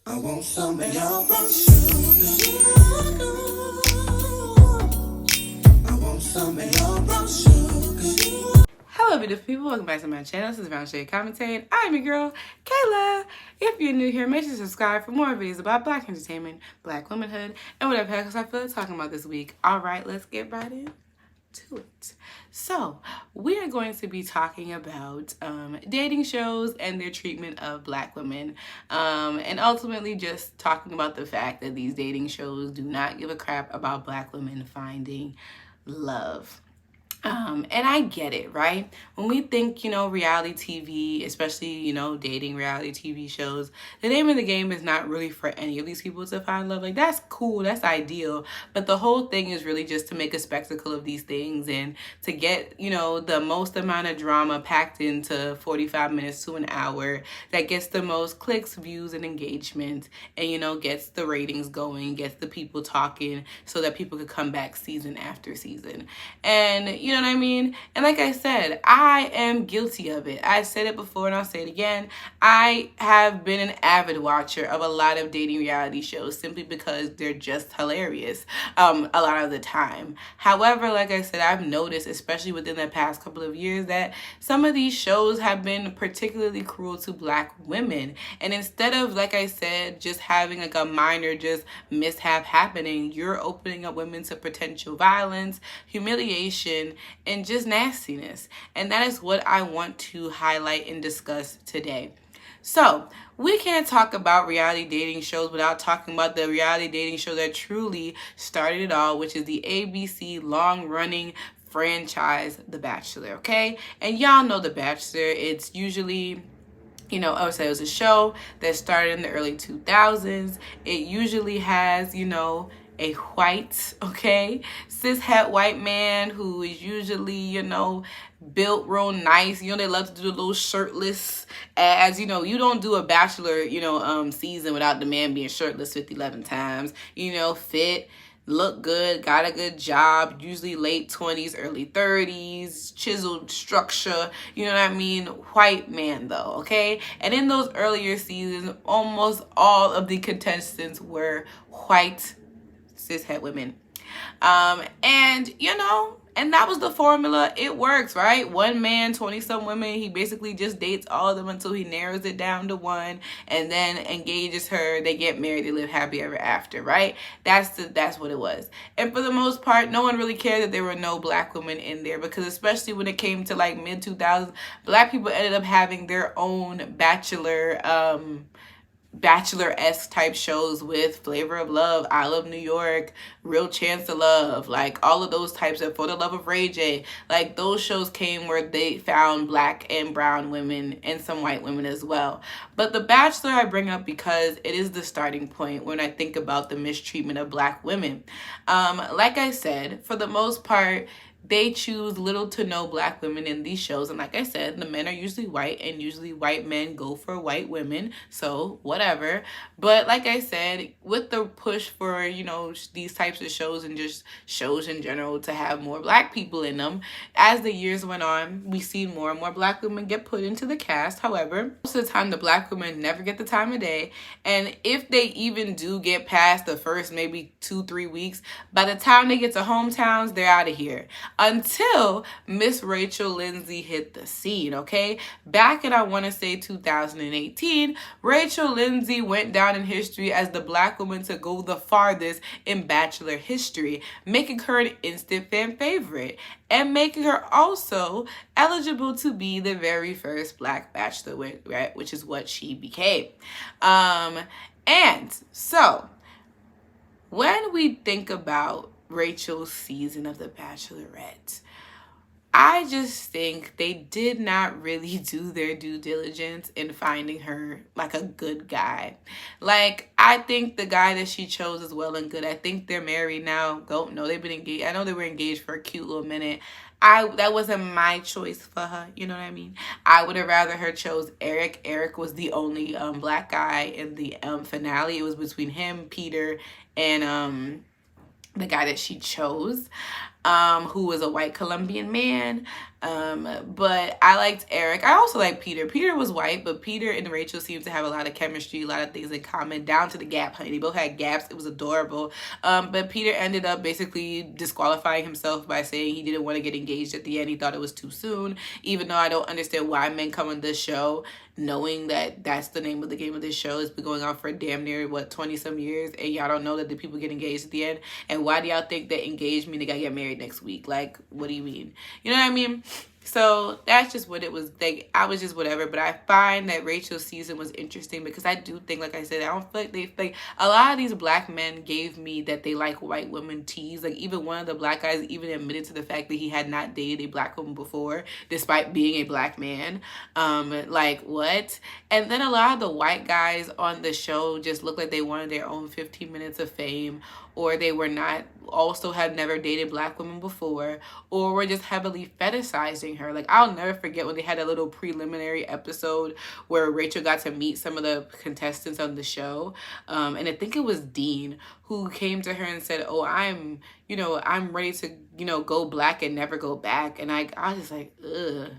I want some of your brown sugar. I want some of your brown sugar. Hello beautiful people, welcome back to my channel. This is Brownsugar Commentating. I'm your girl, Kayla. If you're new here, make sure to subscribe for more videos about black entertainment, black womanhood, and whatever else I feel like talking about this week. Alright, let's get right into it. So, we are going to be talking about dating shows and their treatment of black women. And ultimately just talking about the fact that these dating shows do not give a crap about black women finding love. And I get it, right? When we think, reality TV, especially, dating reality TV shows, the name of the game is not really for any of these people to find love. Like, that's cool, that's ideal. But the whole thing is really just to make a spectacle of these things and to get, the most amount of drama packed into 45 minutes to an hour that gets the most clicks, views, and engagement and, gets the ratings going, gets the people talking so that people could come back season after season. And, you know what I mean? And like I said, I am guilty of it. I said it before and I'll say it again. I have been an avid watcher of a lot of dating reality shows simply because they're just hilarious a lot of the time. However, like I said, I've noticed, especially within the past couple of years, that some of these shows have been particularly cruel to black women. And instead of, like I said, just having like a minor just mishap happening, you're opening up women to potential violence, humiliation, and just nastiness. And that is what I want to highlight and discuss today. So, we can't talk about reality dating shows without talking about the reality dating show that truly started it all, which is the ABC long-running franchise, The Bachelor, okay? And y'all know The Bachelor. It's usually, I would say it was a show that started in the early 2000s. It usually has, a white, cishet white man who is usually, built real nice. They love to do the little shirtless ads. You don't do a Bachelor, season without the man being shirtless 11 times. Fit, look good, got a good job, usually late 20s, early 30s, chiseled structure, you know what I mean? White man though, okay? And in those earlier seasons, almost all of the contestants were white cishet women. And that was the formula. It works, right? One man, 20-some women. He basically just dates all of them until he narrows it down to one and then engages her. They get married. They live happy ever after, right? That's what it was. And for the most part, no one really cared that there were no black women in there because especially when it came to like mid-2000s, black people ended up having their own Bachelor-esque type shows with Flavor of Love, I Love New York, Real Chance of Love, like all of those types of For the Love of Ray J. Like those shows came where they found black and brown women and some white women as well. But The Bachelor I bring up because it is the starting point when I think about the mistreatment of black women. Like I said, for the most part, they choose little to no black women in these shows. And like I said, the men are usually white and usually white men go for white women. So whatever. But like I said, with the push for, these types of shows and just shows in general to have more black people in them, as the years went on, we see more and more black women get put into the cast. However, most of the time, the black women never get the time of day. And if they even do get past the first maybe 2-3 weeks, by the time they get to hometowns, they're out of here. Until Miss Rachel Lindsay hit the scene, okay? Back in, I want to say 2018, Rachel Lindsay went down in history as the black woman to go the farthest in Bachelor history, making her an instant fan favorite and making her also eligible to be the very first black Bachelorette, right? Which is what she became. And so, when we think about Rachel's season of The Bachelorette, I just think they did not really do their due diligence in finding her like a good guy. Like, I think the guy that she chose is well and good. I think they're married now. No, they've been engaged. I know they were engaged for a cute little minute. That wasn't my choice for her, you know what I mean? I would have rather her chose Eric. Eric was the only black guy in the finale. It was between him, Peter, and the guy that she chose, who was a white Colombian man. But I liked Eric. I also like Peter. Peter was white, but Peter and Rachel seemed to have a lot of chemistry, a lot of things in common, down to the gap, honey. They both had gaps. It was adorable. But Peter ended up basically disqualifying himself by saying he didn't want to get engaged at the end. He thought it was too soon, even though I don't understand why men come on this show knowing that that's the name of the game of this show. It's been going on for damn near, 20 some years, and y'all don't know that the people get engaged at the end. And why do y'all think that engaged mean they gotta get married next week? Like, what do you mean? You know what I mean? So that's just what it was. Like, I was just whatever. But I find that Rachel's season was interesting because I do think, like I said, I don't feel like they, like, a lot of these black men gave me that they like white women tease. Like, even one of the black guys even admitted to the fact that he had not dated a black woman before, despite being a black man. Like, what? And then a lot of the white guys on the show just looked like they wanted their own 15 minutes of fame, or they were not, also had never dated black women before, or were just heavily fetishizing her. Like, I'll never forget when they had a little preliminary episode where Rachel got to meet some of the contestants on the show. And I think it was Dean who came to her and said, oh, I'm ready to, go black and never go back. And I was just like, ugh,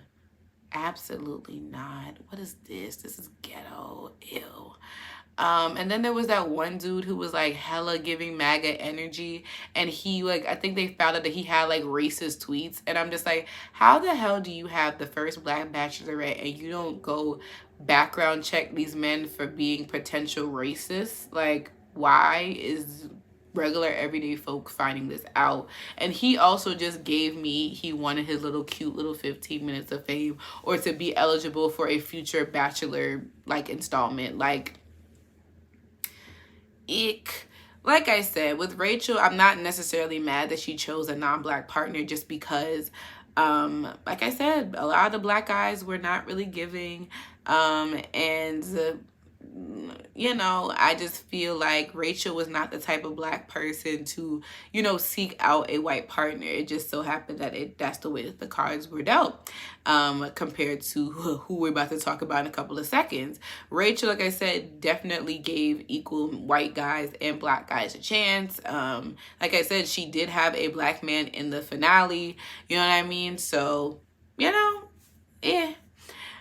absolutely not. What is this? This is ghetto. Ew. And then there was that one dude who was like hella giving MAGA energy, and he, like, I think they found out that he had like racist tweets, and I'm just like, how the hell do you have the first black bachelorette and you don't go background check these men for being potential racists? Like, why is regular everyday folk finding this out? And he also just gave me, he wanted his little cute little 15 minutes of fame, or to be eligible for a future Bachelor like installment. Like, ick. Like I said, with Rachel, I'm not necessarily mad that she chose a non-black partner, just because, like I said, a lot of the black guys were not really giving, I just feel like Rachel was not the type of black person to, seek out a white partner. It just so happened that that's the way that the cards were dealt, compared to who we're about to talk about in a couple of seconds. Rachel, like I said, definitely gave equal white guys and black guys a chance. Like I said, she did have a black man in the finale. You know what I mean? So, yeah.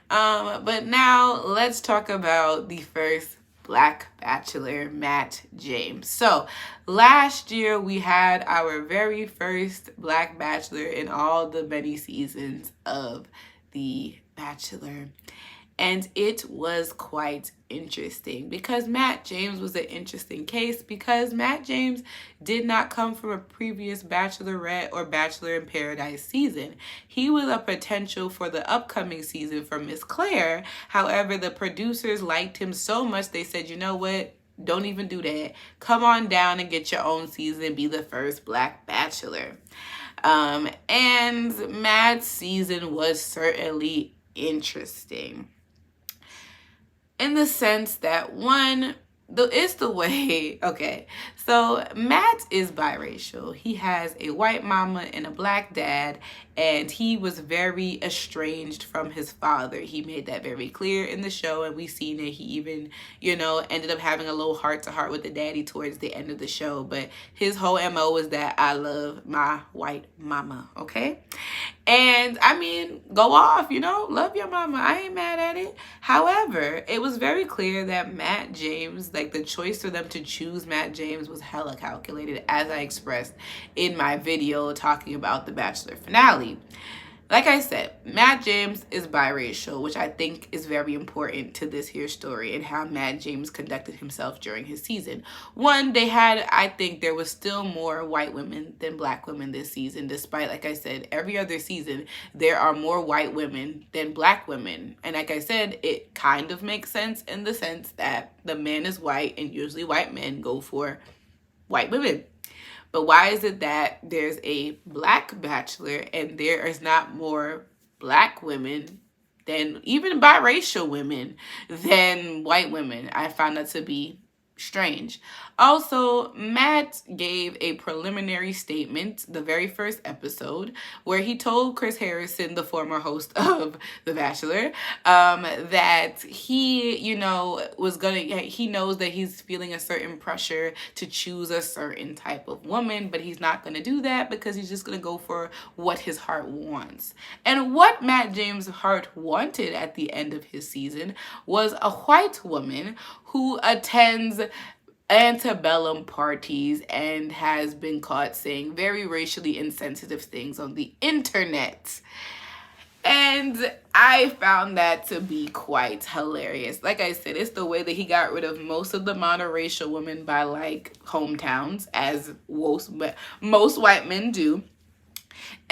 But now let's talk about the first black bachelor, Matt James. So last year we had our very first black bachelor in all the many seasons of The Bachelor. And it was quite interesting because Matt James was an interesting case, because Matt James did not come from a previous Bachelorette or Bachelor in Paradise season. He was a potential for the upcoming season for Miss Claire. However, the producers liked him so much they said, you know what? Don't even do that. Come on down and get your own season and be the first black bachelor. And Matt's season was certainly interesting, in the sense that, one, it's the way, okay, so Matt is biracial. He has a white mama and a black dad, and he was very estranged from his father. He made that very clear in the show, and we've seen it. He even, ended up having a little heart-to-heart with the daddy towards the end of the show, but his whole MO was that I love my white mama, okay? And I mean, go off, love your mama. I ain't mad at it. However, it was very clear that Matt James, like, the choice for them to choose Matt James was hella calculated, as I expressed in my video talking about the Bachelor finale. Like I said, Matt James is biracial, which I think is very important to this here story and how Matt James conducted himself during his season. One, I think there was still more white women than black women this season, despite, like I said, every other season, there are more white women than black women. And like I said, it kind of makes sense in the sense that the man is white, and usually white men go for white women. But why is it that there's a black bachelor and there is not more black women than, even biracial women, than white women? I found that to be strange. Also, Matt gave a preliminary statement the very first episode where he told Chris Harrison, the former host of The Bachelor, that he, he knows that he's feeling a certain pressure to choose a certain type of woman, but he's not gonna do that because he's just gonna go for what his heart wants. And what Matt James' heart wanted at the end of his season was a white woman who attends antebellum parties and has been caught saying very racially insensitive things on the internet. And I found that to be quite hilarious. Like I said, it's the way that he got rid of most of the monoracial women by like hometowns, as most white men do.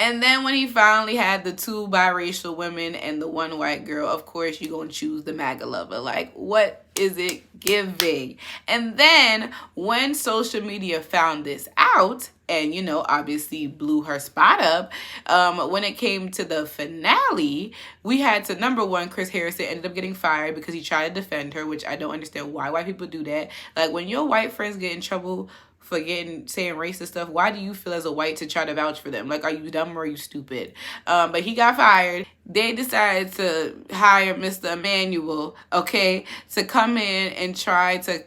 And then when he finally had the 2 biracial women and the 1 white girl, of course you're going to choose the MAGA lover. Like, what is it giving? And then when social media found this out, and, obviously blew her spot up, when it came to the finale, we had to, number one, Chris Harrison ended up getting fired because he tried to defend her, which I don't understand why white people do that. Like, when your white friends get in trouble for saying racist stuff, why do you feel as a white to try to vouch for them? Like, are you dumb or are you stupid? But he got fired. They decided to hire Mr. Emmanuel, okay, to come in and try to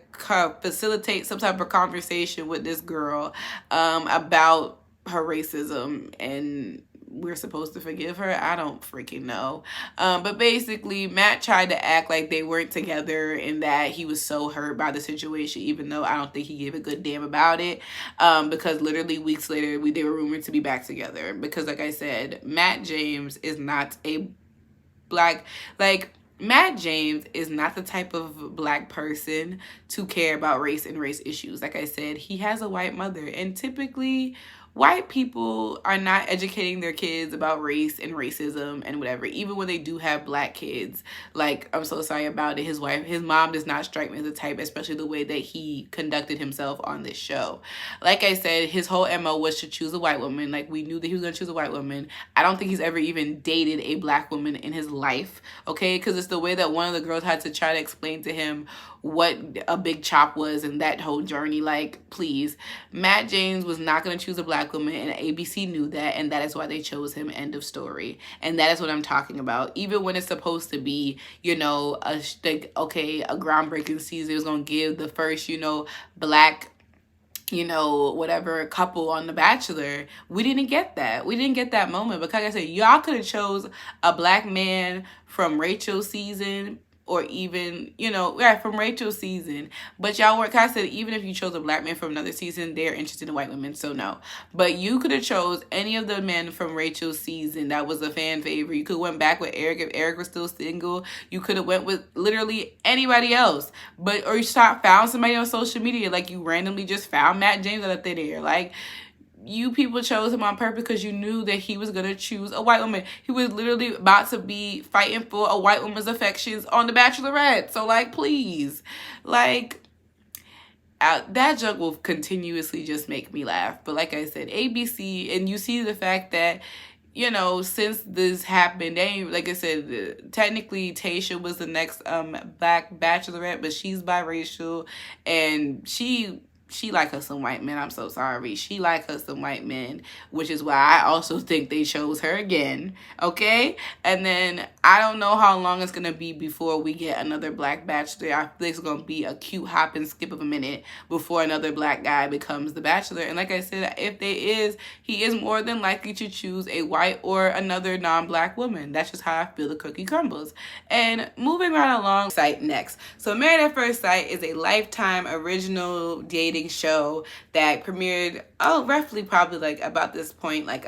facilitate some type of conversation with this girl about her racism, and we're supposed to forgive her. I don't freaking know. But basically, Matt tried to act like they weren't together and that he was so hurt by the situation, even though I don't think he gave a good damn about it. Because literally weeks later, they were rumored to be back together. Because like I said, Matt James is not a Matt James is not the type of black person to care about race and race issues. Like I said, he has a white mother, and typically white people are not educating their kids about race and racism and whatever. Even when they do have black kids, like, I'm so sorry about it. His mom does not strike me as the type, especially the way that he conducted himself on this show. Like I said, his whole MO was to choose a white woman. Like, we knew that he was going to choose a white woman. I don't think he's ever even dated a black woman in his life, okay? Because it's the way that one of the girls had to try to explain to him what a big chop was and that whole journey. Like, please. Matt James was not going to choose a black woman, and ABC knew that, and that is why they chose him. End of story. And that is what I'm talking about. Even when it's supposed to be, a groundbreaking season, it was going to give the first, black whatever couple on The Bachelor. We didn't get that. We didn't get that moment. Because like I said, y'all could have chose a black man from Rachel's season, or even, from Rachel's season. But y'all weren't, I said, even if you chose a black man from another season, they're interested in white women, so no. But you could have chose any of the men from Rachel's season that was a fan favorite. You could have went back with Eric if Eric was still single. You could have went with literally anybody else. Or you found somebody on social media, like you randomly just found Matt James out of thin air. Like, you people chose him on purpose because you knew that he was going to choose a white woman. He was literally about to be fighting for a white woman's affections on The Bachelorette. So, like, please. Like, that joke will continuously just make me laugh. But like I said, ABC, and you see the fact that, since this happened, like I said, technically Tayshia was the next black bachelorette, but she's biracial, and she like her some white men. I'm so sorry. She like her some white men, which is why I also think they chose her again, okay? And then I don't know how long it's going to be before we get another black bachelor. I think it's going to be a cute hop and skip of a minute before another black guy becomes the bachelor. And like I said, if there is, he is more than likely to choose a white or another non-black woman. That's just how I feel the cookie crumbles. And moving right along, site next. So Married at First Sight is a Lifetime original dating show that premiered roughly probably like about this point, like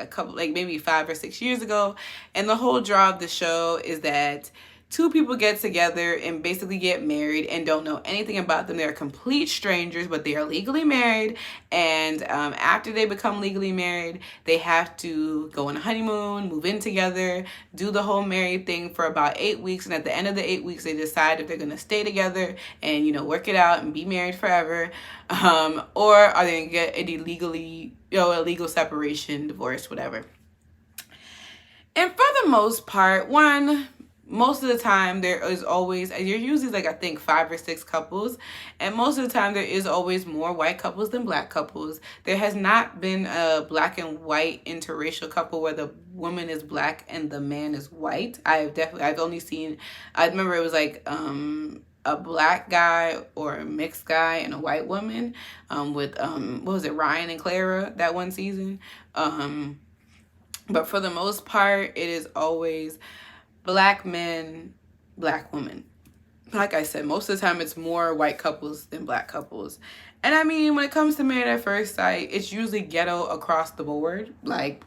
maybe 5 or 6 years ago. And the whole draw of the show is that two people get together and basically get married and don't know anything about them. They're complete strangers, but they are legally married. And after they become legally married, they have to go on a honeymoon, move in together, do the whole married thing for about 8 weeks. And at the end of the 8 weeks, they decide if they're going to stay together and, work it out and be married forever. Or are they going to get a legal separation, divorce, whatever. And for the most part, most of the time there is always, you're usually like, I think 5 or 6 couples, and most of the time there is always more white couples than black couples. There has not been a black and white interracial couple where the woman is black and the man is white. I've only seen, I remember it was like a black guy or a mixed guy and a white woman, with what was it, Ryan and Clara, that one season. But for the most part, it is always black men, black women. Like I said, most of the time it's more white couples than black couples. And I mean, when it comes to Married at First Sight, it's usually ghetto across the board. Like,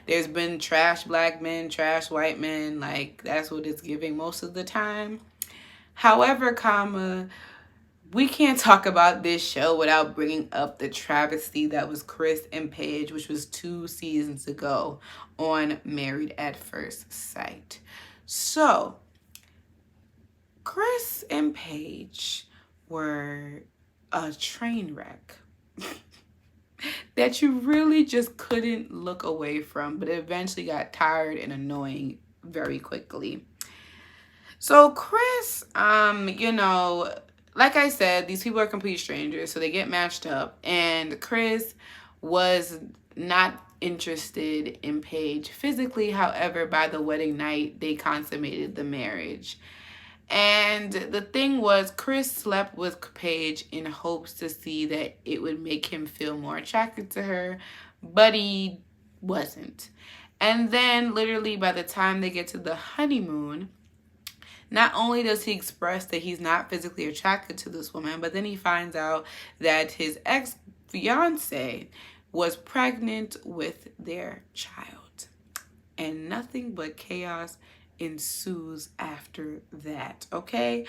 there's been trash black men, trash white men. Like, that's what it's giving most of the time. However, we can't talk about this show without bringing up the travesty that was Chris and Paige, which was 2 seasons ago on Married at First Sight. So, Chris and Paige were a train wreck that you really just couldn't look away from, but it eventually got tired and annoying very quickly. So Chris, like I said, these people are complete strangers, so they get matched up, and Chris was not interested in Paige physically. However, by the wedding night, they consummated the marriage. And the thing was, Chris slept with Paige in hopes to see that it would make him feel more attracted to her, but he wasn't. And then literally by the time they get to the honeymoon, not only does he express that he's not physically attracted to this woman, but then he finds out that his ex-fiance was pregnant with their child. And nothing but chaos ensues after that, okay?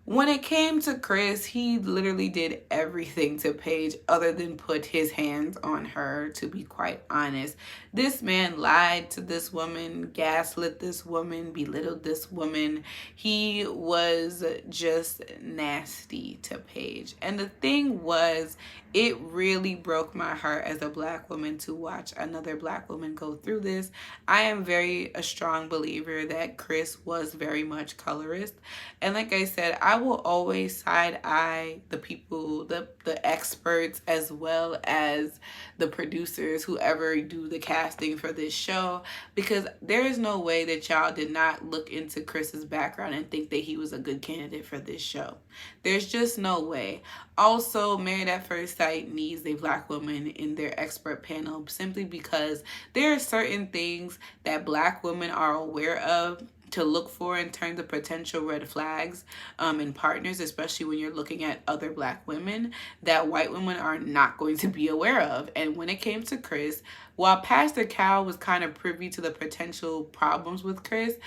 When it came to Chris, he literally did everything to Paige other than put his hands on her, to be quite honest. This man lied to this woman, gaslit this woman, belittled this woman. He was just nasty to Paige. And the thing was, it really broke my heart as a black woman to watch another black woman go through this. I am a strong believer that Chris was very much colorist. And like I said, I will always side eye the people, the experts, as well as the producers, whoever do the casting for this show, because there is no way that y'all did not look into Chris's background and think that he was a good candidate for this show. There's just no way. Also, Married at First Sight needs a black woman in their expert panel simply because there are certain things that black women are aware of to look for in terms of potential red flags in partners, especially when you're looking at other black women, that white women are not going to be aware of. And when it came to Chris, while Pastor Cal was kind of privy to the potential problems with Chris,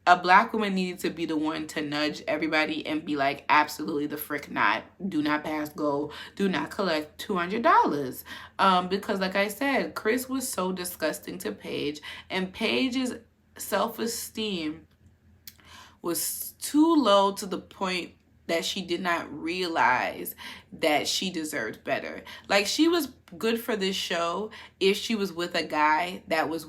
a black woman needed to be the one to nudge everybody and be like, absolutely the frick not. Do not pass go. Do not collect $200. Because like I said, Chris was so disgusting to Paige, and Paige's self-esteem was too low to the point that she did not realize that she deserved better. Like, she was good for this show if she was with a guy that was,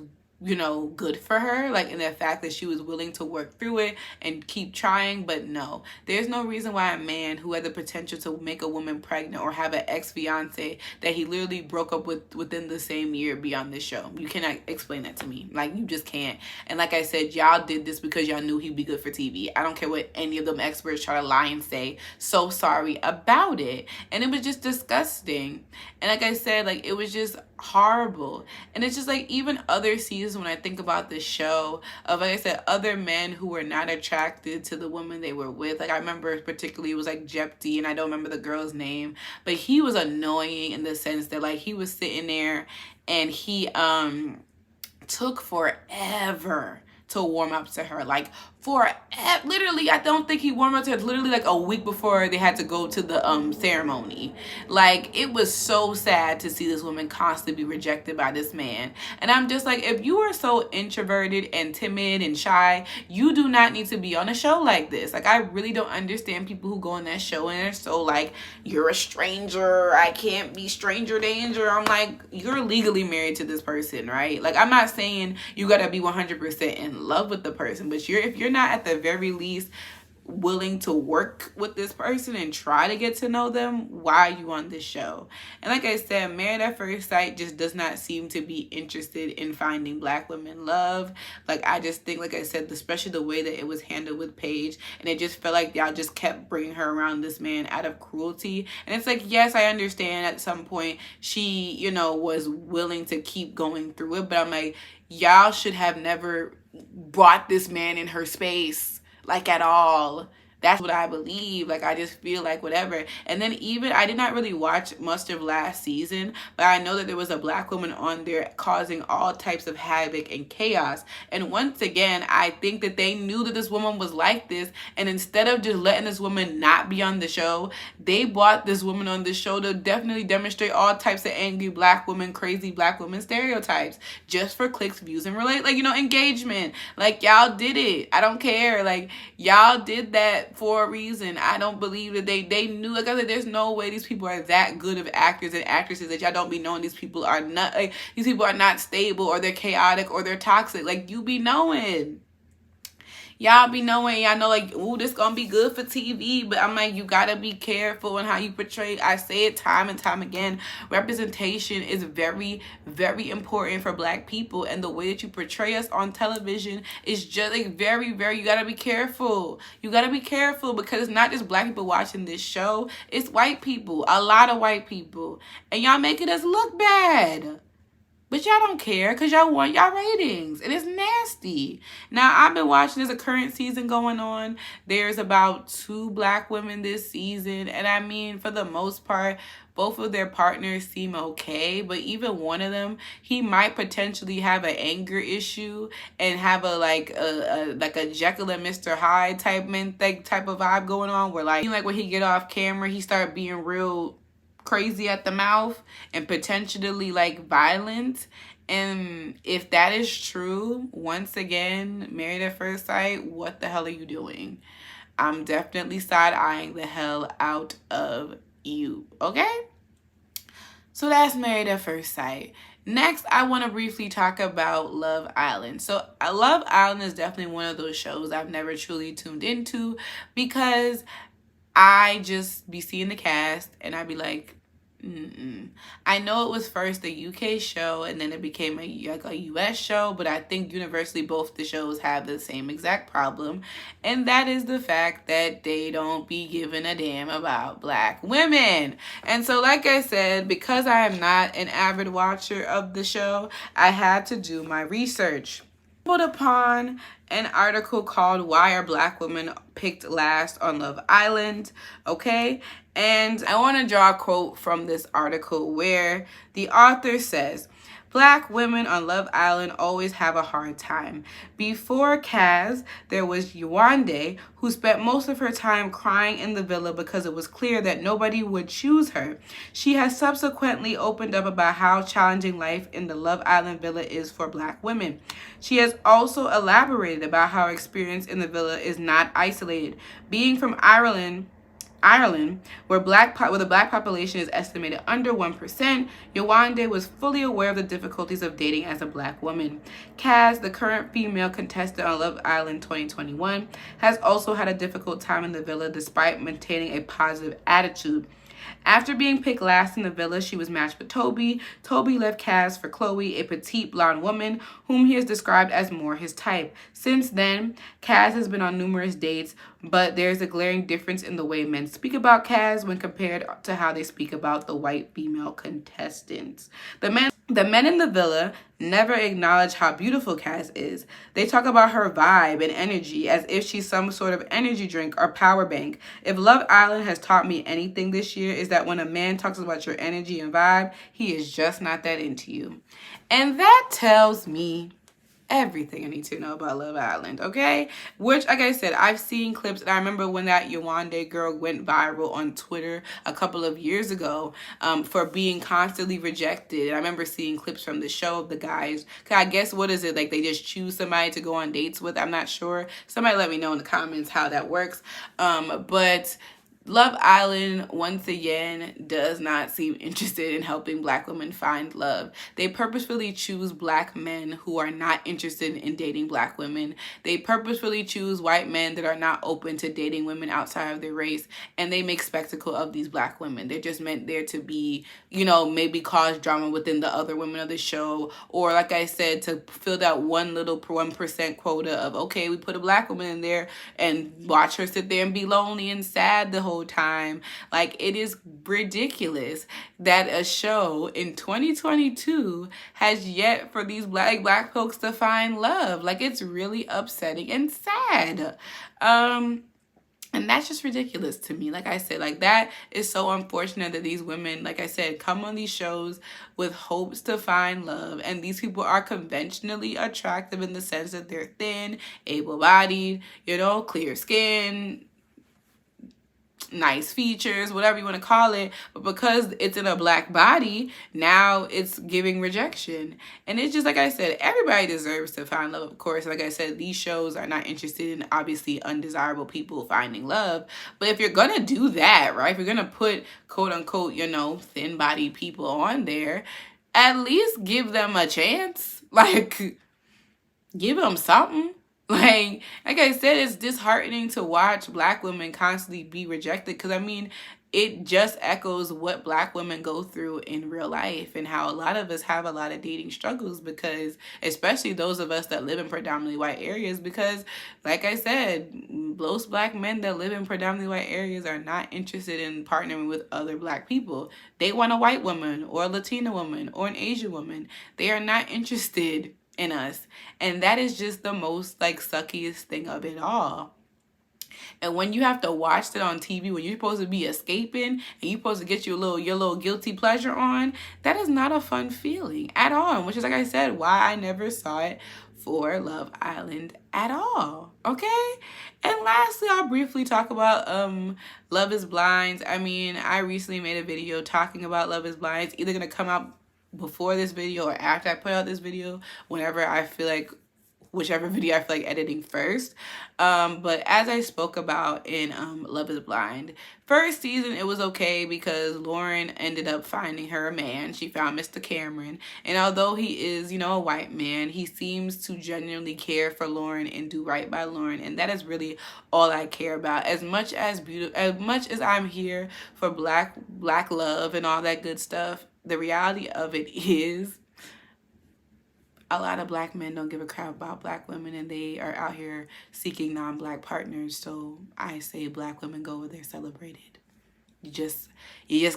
good for her, like in the fact that she was willing to work through it and keep trying. But no, there's no reason why a man who had the potential to make a woman pregnant or have an ex-fiance that he literally broke up with within the same year be on this show. You cannot explain that to me. Like, you just can't. And like I said, y'all did this because y'all knew he'd be good for TV. I don't care what any of them experts try to lie and say. So sorry about it. And it was just disgusting. And like I said, like, it was just horrible. And it's just like, even other seasons when I think about this show, of, like I said, other men who were not attracted to the woman they were with. Like, I remember particularly it was like Jephty, and I don't remember the girl's name, but he was annoying in the sense that, like, he was sitting there and he took forever to warm up to her, like for literally, I don't think he warmed up to her literally like a week before they had to go to the ceremony. Like, it was so sad to see this woman constantly be rejected by this man. And I'm just like, if you are so introverted and timid and shy, you do not need to be on a show like this. Like, I really don't understand people who go on that show and they're so like, you're a stranger, I can't be stranger danger. I'm like, you're legally married to this person, right? Like, I'm not saying you gotta be 100% in love with the person, but if you're not at the very least willing to work with this person and try to get to know them, why are you on this show? And like I said, Married at First Sight just does not seem to be interested in finding Black women love. Like, I just think, like I said, especially the way that it was handled with Paige, and it just felt like y'all just kept bringing her around this man out of cruelty. And it's like, yes, I understand at some point she, you know, was willing to keep going through it, but I'm like, y'all should have never brought this man in her space, like, at all. That's what I believe. Like, I just feel like whatever. And then even, I did not really watch much of last season, but I know that there was a Black woman on there causing all types of havoc and chaos. And once again, I think that they knew that this woman was like this, and instead of just letting this woman not be on the show, they brought this woman on the show to definitely demonstrate all types of angry Black women, crazy Black women stereotypes, just for clicks, views, and like, you know, engagement. Like, y'all did it. I don't care. Like, y'all did that for a reason. I don't believe that they knew. Like I said, there's no way these people are that good of actors and actresses that y'all don't be knowing these people are not, like, these people are not stable, or they're chaotic, or they're toxic. Like, you be knowing. Y'all be knowing, y'all know, like, ooh, this gonna be good for TV, but I'm like, you gotta be careful in how you portray. I say it time and time again, representation is very, very important for Black people, and the way that you portray us on television is just, like, very, very, you gotta be careful. You gotta be careful, because it's not just Black people watching this show, it's white people, a lot of white people, and y'all making us look bad. But y'all don't care, because y'all want y'all ratings. And it's nasty. Now, I've been watching, there's a current season going on. There's about 2 Black women this season. And I mean, for the most part, both of their partners seem okay. But even one of them, he might potentially have an anger issue and have a Jekyll and Mr. Hyde type of vibe going on. Where like when he get off camera, he start being real crazy at the mouth and potentially like violent. And if that is true, once again, Married at First Sight, what the hell are you doing? I'm definitely side-eyeing the hell out of you, okay? So that's Married at First Sight. Next, I want to briefly talk about Love Island. So Love Island is definitely one of those shows I've never truly tuned into, because I just be seeing the cast and I'd be like, I know it was first a UK show and then it became a US show, but I think universally both the shows have the same exact problem, and that is the fact that they don't be giving a damn about Black women. And so, like I said, because I am not an avid watcher of the show, I had to do my research. I stumbled upon an article called "Why Are Black Women Picked Last on Love Island?" Okay, and I want to draw a quote from this article where the author says, "Black women on Love Island always have a hard time. Before Kaz, there was Yewande, who spent most of her time crying in the villa because it was clear that nobody would choose her. She has subsequently opened up about how challenging life in the Love Island villa is for Black women. She has also elaborated about how her experience in the villa is not isolated. Being from Ireland, where the Black population is estimated under 1%, Yewande was fully aware of the difficulties of dating as a Black woman. Kaz, the current female contestant on Love Island 2021, has also had a difficult time in the villa despite maintaining a positive attitude. After being picked last in the villa, she was matched with Toby. Toby left Kaz for Chloe, a petite blonde woman whom he has described as more his type. Since then, Kaz has been on numerous dates, but there's a glaring difference in the way men speak about Kaz when compared to how they speak about the white female contestants. The men in the villa never acknowledge how beautiful Kaz is. They talk about her vibe and energy as if she's some sort of energy drink or power bank. If Love Island has taught me anything this year, is that when a man talks about your energy and vibe, he is just not that into you." And that tells me everything I need to know about Love Island, okay? Which, like I said, I've seen clips, and I remember when that Yawande girl went viral on Twitter a couple of years ago for being constantly rejected. And I remember seeing clips from the show of the guys. I guess, what is it, like they just choose somebody to go on dates with? I'm not sure. Somebody let me know in the comments how that works. But Love Island, once again, does not seem interested in helping Black women find love. They purposefully choose Black men who are not interested in dating Black women. They purposefully choose white men that are not open to dating women outside of their race, and they make spectacle of these Black women. They're just meant there to be, you know, maybe cause drama within the other women of the show, or like I said, to fill that 1% quota of, okay, we put a Black woman in there and watch her sit there and be lonely and sad the whole time. Like, it is ridiculous that a show in 2022 has yet for these black folks to find love. Like, it's really upsetting and sad. And that's just ridiculous to me. Like I said, like, that is so unfortunate that these women, like I said, come on these shows with hopes to find love. And these people are conventionally attractive in the sense that they're thin, able-bodied, you know, clear skin, nice features, whatever you want to call it, but because it's in a Black body, now it's giving rejection. And it's just, like I said, everybody deserves to find love, of course. Like I said, these shows are not interested in, obviously, undesirable people finding love. But if you're gonna do that, right, if you're gonna put, quote unquote, you know, thin-bodied people on there, at least give them a chance. Like, give them something. Like I said, it's disheartening to watch Black women constantly be rejected, because, I mean, it just echoes what Black women go through in real life, and how a lot of us have a lot of dating struggles, because, especially those of us that live in predominantly white areas, because, like I said, most Black men that live in predominantly white areas are not interested in partnering with other Black people. They want a white woman or a Latina woman or an Asian woman. They are not interested in us. And that is just the most, like, suckiest thing of it all. And when you have to watch it on TV, when you're supposed to be escaping and you're supposed to get your little guilty pleasure on, that is not a fun feeling at all. Which is, like I said, why I never saw it for Love Island at all. Okay? And lastly, I'll briefly talk about Love is Blind. I mean, I recently made a video talking about Love is Blind. It's either gonna come out before this video or after I put out this video, whenever I feel like, whichever video I feel like editing first. But as I spoke about in Love is Blind, first season, it was okay because Lauren ended up finding her a man. She found Mr. Cameron. And although he is, you know, a white man, he seems to genuinely care for Lauren and do right by Lauren. And that is really all I care about. As much as I'm here for black love and all that good stuff, the reality of it is a lot of Black men don't give a crap about Black women, and they are out here seeking non-Black partners. So I say Black women go where they're celebrated. You just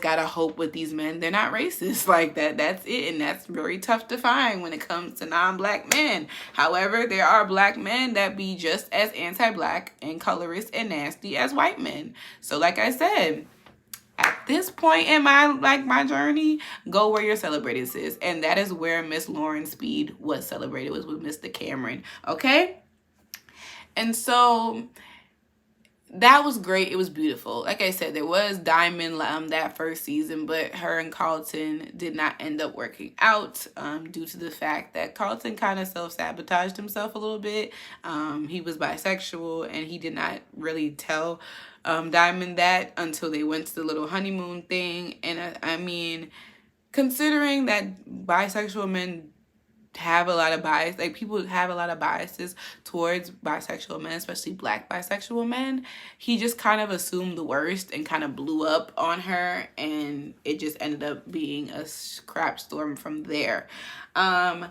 gotta hope with these men they're not racist like that. That's it, and that's very tough to find when it comes to non-Black men. However, there are Black men that be just as anti-Black and colorist and nasty as white men. So like I said, at this point in my journey, go where you're celebrated, sis. And that is where Miss Lauren Speed was celebrated, was with Mr. Cameron. Okay? And so that was great. It was beautiful. Like I said, there was Diamond that first season, but her and Carlton did not end up working out due to the fact that Carlton kind of self-sabotaged himself a little bit. He was bisexual, and he did not really tell Diamond that until they went to the little honeymoon thing. And I mean, considering that bisexual men have a lot of bias, like, people have a lot of biases towards bisexual men, especially Black bisexual men, he just kind of assumed the worst and kind of blew up on her, and it just ended up being a crap storm from there. Other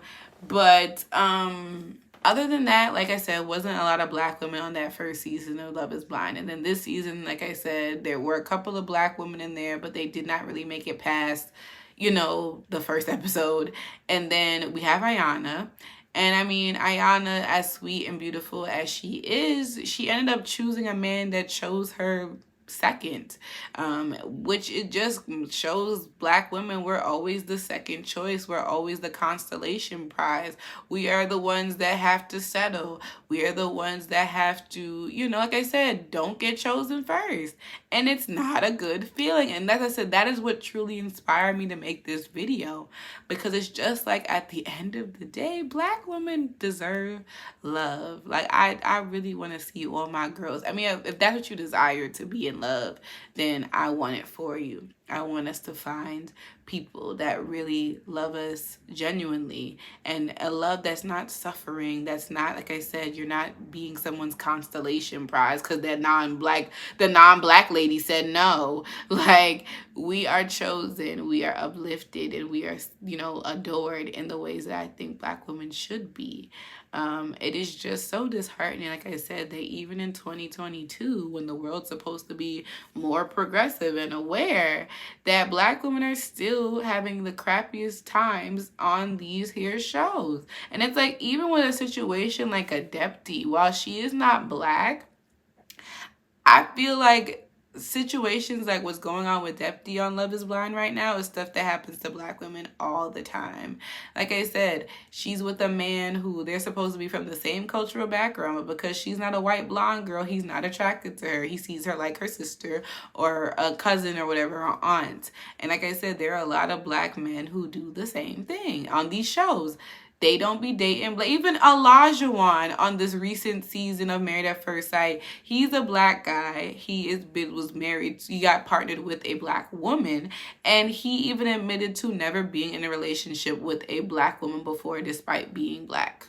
than that, like I said, wasn't a lot of Black women on that first season of Love is Blind. And then this season, like I said, there were a couple of Black women in there, but they did not really make it past, you know, the first episode. And then we have Ayanna. And I mean, Ayanna, as sweet and beautiful as she is, she ended up choosing a man that chose her second, which it just shows Black women, we're always the second choice. We're always the constellation prize. We are the ones that have to settle. We are the ones that have to, like I said, don't get chosen first. And it's not a good feeling. And as I said, that is what truly inspired me to make this video, because it's just like, at the end of the day, Black women deserve love. Like, I really want to see all my girls. I mean, if that's what you desire, to be in love, then I want it for you. I want us to find people that really love us genuinely, and a love that's not suffering, that's not, like I said, you're not being someone's constellation prize because the non-black lady said no. Like, we are chosen, we are uplifted, and we are, adored in the ways that I think Black women should be. It is just so disheartening, like I said, that even in 2022, when the world's supposed to be more progressive and aware, that Black women are still having the crappiest times on these here shows. And it's like, even with a situation like Adepti, while she is not Black, I feel like situations like what's going on with Depti on Love is Blind right now is stuff that happens to Black women all the time. Like I said, she's with a man who they're supposed to be from the same cultural background, but because she's not a white blonde girl, he's not attracted to her. He sees her like her sister or a cousin or whatever, or aunt. And like I said, there are a lot of Black men who do the same thing on these shows. They don't be dating. But even Olajuwon on this recent season of Married at First Sight, he's a Black guy. He was married. He got partnered with a Black woman. And he even admitted to never being in a relationship with a Black woman before, despite being Black.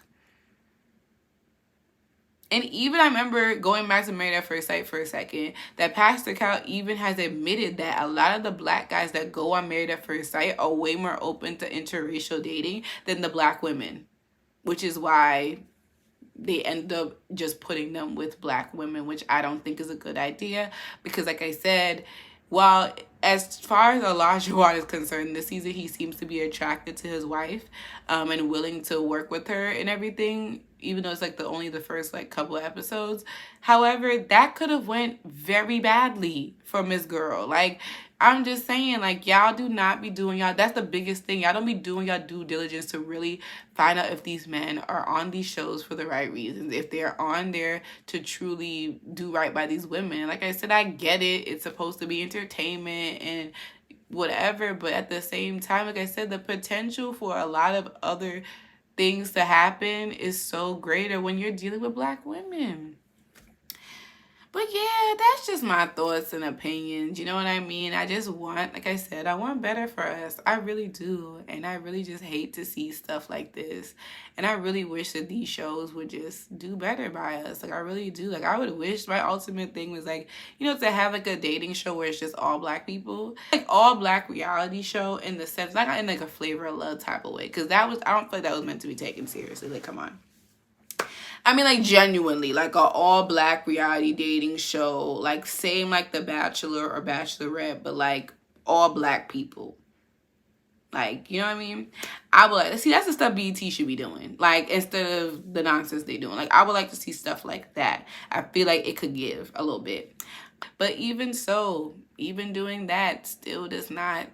And even I remember going back to Married at First Sight for a second, that Pastor Cal even has admitted that a lot of the Black guys that go on Married at First Sight are way more open to interracial dating than the Black women, which is why they end up just putting them with Black women, which I don't think is a good idea, because like I said, while as far as Olajuwon is concerned, this season he seems to be attracted to his wife and willing to work with her and everything, even though it's like only the first like couple of episodes. However, that could have went very badly for Miss Girl. Like, I'm just saying, like, y'all do not be doing that's the biggest thing. Y'all don't be doing y'all due diligence to really find out if these men are on these shows for the right reasons, if they're on there to truly do right by these women. Like I said, I get it. It's supposed to be entertainment and whatever, but at the same time, like I said, the potential for a lot of other things to happen is so greater when you're dealing with Black women. But yeah, that's just my thoughts and opinions. You know what I mean? I just want, like I said, I want better for us. I really do. And I really just hate to see stuff like this. And I really wish that these shows would just do better by us. Like, I really do. Like, I would wish, my ultimate thing was like, to have like a dating show where it's just all Black people. Like, all Black reality show in the sense, not in like a Flavor of Love type of way. Because I don't feel like that was meant to be taken seriously. Like, come on. I mean, like, genuinely, like a all-Black reality dating show, like same like The Bachelor or Bachelorette, but like all Black people. Like, you know what I mean? I would like, see, that's the stuff BET should be doing. Like, instead of the nonsense they doing. Like, I would like to see stuff like that. I feel like it could give a little bit. But even so, even doing that still does not,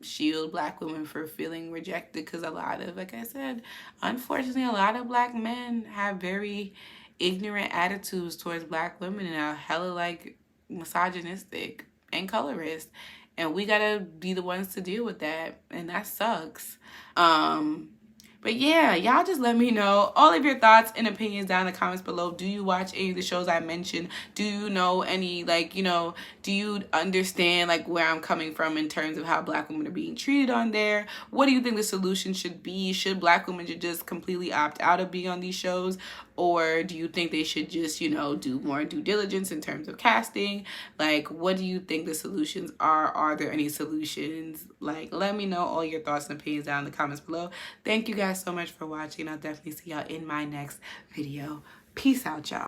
shield Black women for feeling rejected, because a lot of, like I said, unfortunately, a lot of Black men have very ignorant attitudes towards Black women and are hella like misogynistic and colorist, and we gotta be the ones to deal with that, and that sucks. But yeah, y'all just let me know all of your thoughts and opinions down in the comments below. Do you watch any of the shows I mentioned? Do you know any, like, do you understand, like, where I'm coming from in terms of how Black women are being treated on there? What do you think the solution should be? Should Black women just completely opt out of being on these shows? Or do you think they should just, do more due diligence in terms of casting? Like, what do you think the solutions are? Are there any solutions? Like, let me know all your thoughts and opinions down in the comments below. Thank you guys so much for watching. I'll definitely see y'all in my next video. Peace out, y'all.